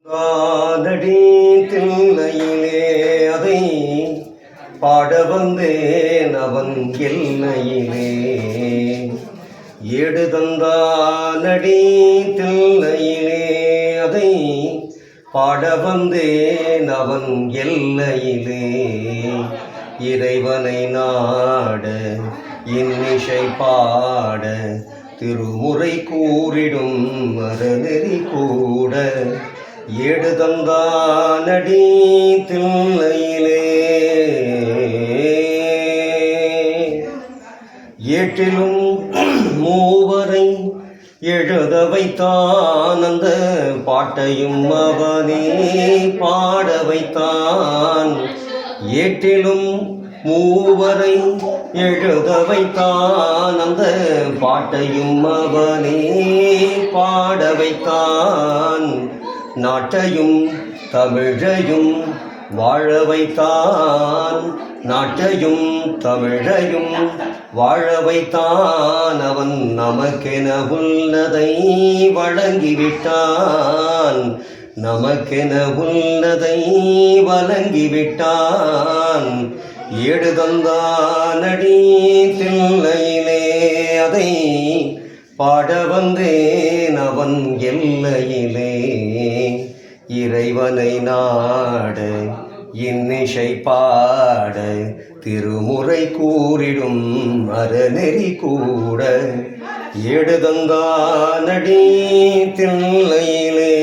காதடி தில்லையிலே அதை பாட வந்தேன் அவன் எல்லையிலே ஏடு தந்தானடி தில்லையிலே அதை பாட வந்தேன் அவன் எல்லையிலே இறைவனை நாட இன்னிசை பாட திருமுறை கூறிடும் மரநெறி கூட ஏடு தந்தானடி தில்லையிலே ஏட்டிலும் மூவரை எழுத வைத்தான் அந்த பாட்டையும் அவனே பாட வைத்தான் ஏட்டிலும் மூவரை எழுத வைத்தான் அந்த பாட்டையும் அவனே பாட வைத்தான் நாட்டையும் தமிழையும் வாழ வைத்தான் நாட்டையும் தமிழையும் வாழ வைத்தான் அவன் நமக்கென உள்ளதை வழங்கிவிட்டான் நமக்கென உள்ளதை வழங்கிவிட்டான் ஏடு தந்தானடி தில்லையிலே அதை பாட வந்தேன் அவன் எல்லையிலே இறைவனை நாட இன்னிசை பாட திருமுறை கூறிடும் அறநெறி கூட ஏடு தந்தானடி தில்லையிலே